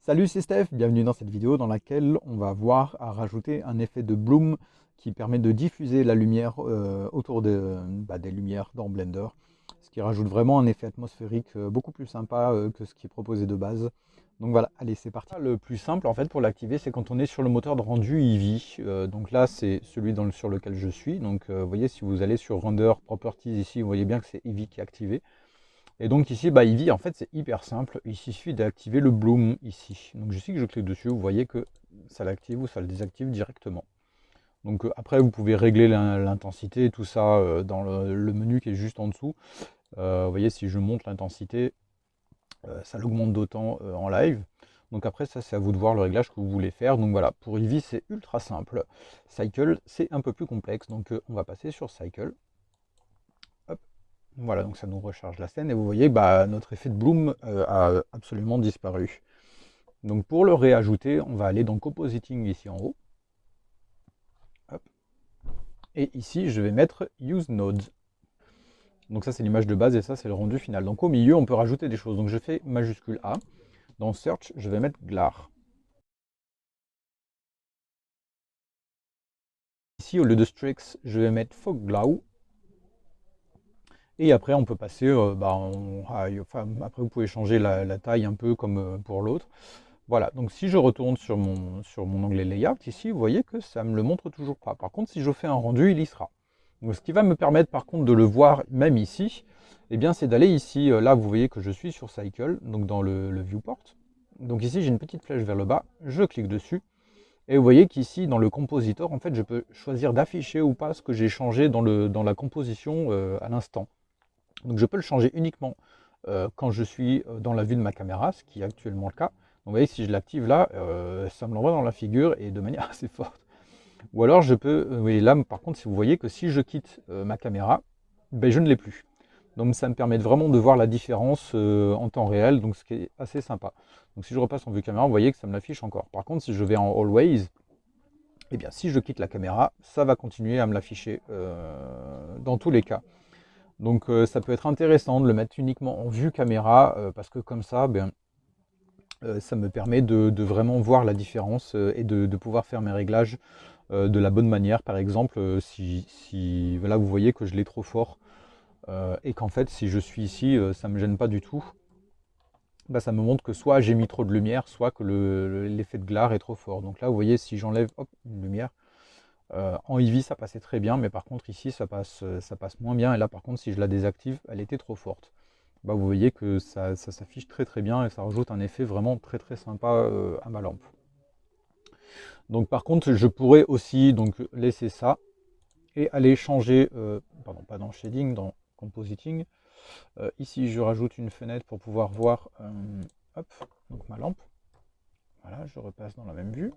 Salut, c'est Steph, bienvenue dans cette vidéo dans laquelle on va voir à rajouter un effet de bloom qui permet de diffuser la lumière autour des lumières dans Blender, ce qui rajoute vraiment un effet atmosphérique beaucoup plus sympa que ce qui est proposé de base. Donc voilà, allez, c'est parti. Le plus simple en fait pour l'activer, c'est quand on est sur le moteur de rendu Eevee. Donc là, c'est celui sur lequel je suis. Donc vous voyez, si vous allez sur Render Properties ici, vous voyez bien que c'est Eevee qui est activé. Et donc ici, Eevee, en fait, c'est hyper simple. Il suffit d'activer le Bloom ici. Donc ici que je clique dessus, vous voyez que ça l'active ou ça le désactive directement. Donc après, vous pouvez régler l'intensité et tout ça dans le menu qui est juste en dessous. Vous voyez, si je monte l'intensité, ça l'augmente d'autant en live. Donc après, ça, c'est à vous de voir le réglage que vous voulez faire. Donc voilà, pour Eevee, c'est ultra simple. Cycle, c'est un peu plus complexe. Donc on va passer sur Cycle. Voilà, donc ça nous recharge la scène et vous voyez notre effet de bloom a absolument disparu. Donc pour le réajouter, on va aller dans Compositing ici en haut. Hop. Et ici, je vais mettre Use Nodes. Donc ça, c'est l'image de base et ça, c'est le rendu final. Donc au milieu, on peut rajouter des choses. Donc je fais majuscule A. Dans Search, je vais mettre Glar. Ici, au lieu de Strix, je vais mettre Fogglow. Et après, on peut passer, après vous pouvez changer la taille un peu comme pour l'autre. Voilà, donc si je retourne sur mon onglet Layout, ici, vous voyez que ça ne me le montre toujours pas. Par contre, si je fais un rendu, il y sera. Donc, ce qui va me permettre, par contre, de le voir même ici, eh bien, c'est d'aller ici. Là, vous voyez que je suis sur Cycle, donc dans le Viewport. Donc ici, j'ai une petite flèche vers le bas, je clique dessus. Et vous voyez qu'ici, dans le compositor, en fait, je peux choisir d'afficher ou pas ce que j'ai changé dans la composition à l'instant. Donc je peux le changer uniquement quand je suis dans la vue de ma caméra, ce qui est actuellement le cas. Donc vous voyez, si je l'active là, ça me l'envoie dans la figure et de manière assez forte. Ou alors je peux, oui, là par contre, si vous voyez que si je quitte ma caméra, je ne l'ai plus. Donc ça me permet vraiment de voir la différence en temps réel, donc ce qui est assez sympa. Donc si je repasse en vue caméra, vous voyez que ça me l'affiche encore. Par contre, si je vais en Always, eh bien si je quitte la caméra, ça va continuer à me l'afficher dans tous les cas. Donc ça peut être intéressant de le mettre uniquement en vue caméra parce que comme ça, ça me permet de vraiment voir la différence et de pouvoir faire mes réglages de la bonne manière. Par exemple, si là vous voyez que je l'ai trop fort et qu'en fait si je suis ici, ça ne me gêne pas du tout. Ça me montre que soit j'ai mis trop de lumière, soit que l'effet de glare est trop fort. Donc là vous voyez, si j'enlève une lumière, en Eevee, ça passait très bien, mais par contre ici, ça passe moins bien. Et là, par contre, si je la désactive, elle était trop forte. Vous voyez que ça s'affiche très très bien et ça rajoute un effet vraiment très très sympa à ma lampe. Donc par contre, je pourrais aussi donc laisser ça et aller changer, pardon, pas dans Shading, dans Compositing. Ici, je rajoute une fenêtre pour pouvoir voir donc ma lampe. Voilà, je repasse dans la même vue.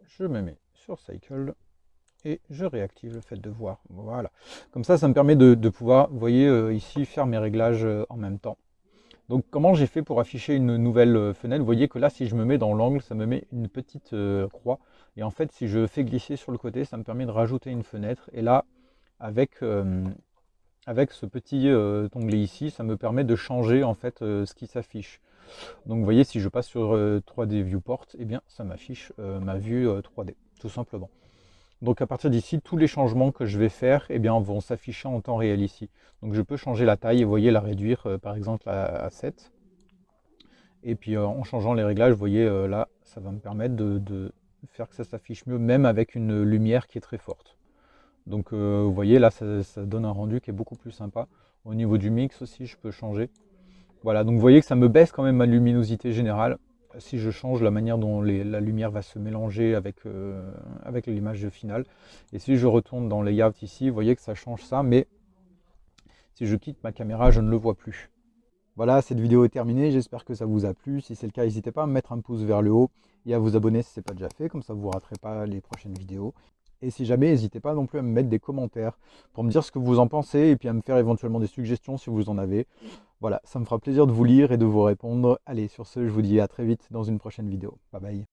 Je me mets sur Cycle et je réactive le fait de voir. Voilà. Comme ça me permet de pouvoir, vous voyez, ici, faire mes réglages en même temps. Donc, comment j'ai fait pour afficher une nouvelle fenêtre? Vous voyez que là, si je me mets dans l'angle, ça me met une petite croix. Et en fait, si je fais glisser sur le côté, ça me permet de rajouter une fenêtre. Et là, avec ce petit onglet ici, ça me permet de changer en fait ce qui s'affiche. Donc vous voyez, si je passe sur 3D Viewport, eh bien ça m'affiche ma vue 3D, tout simplement. Donc à partir d'ici, tous les changements que je vais faire vont s'afficher en temps réel ici. Donc je peux changer la taille et vous voyez la réduire par exemple à 7. Et puis en changeant les réglages, vous voyez là, ça va me permettre de faire que ça s'affiche mieux, même avec une lumière qui est très forte. Donc vous voyez là, ça donne un rendu qui est beaucoup plus sympa. Au niveau du mix aussi, je peux changer. Voilà, donc vous voyez que ça me baisse quand même ma luminosité générale si je change la manière dont la lumière va se mélanger avec l'image finale. Et si je retourne dans Layout ici, vous voyez que ça change ça, mais si je quitte ma caméra, je ne le vois plus. Voilà, cette vidéo est terminée, j'espère que ça vous a plu. Si c'est le cas, n'hésitez pas à me mettre un pouce vers le haut et à vous abonner si ce n'est pas déjà fait, comme ça vous ne raterez pas les prochaines vidéos. Et si jamais, n'hésitez pas non plus à me mettre des commentaires pour me dire ce que vous en pensez et puis à me faire éventuellement des suggestions si vous en avez. Voilà, ça me fera plaisir de vous lire et de vous répondre. Allez, sur ce, je vous dis à très vite dans une prochaine vidéo. Bye bye.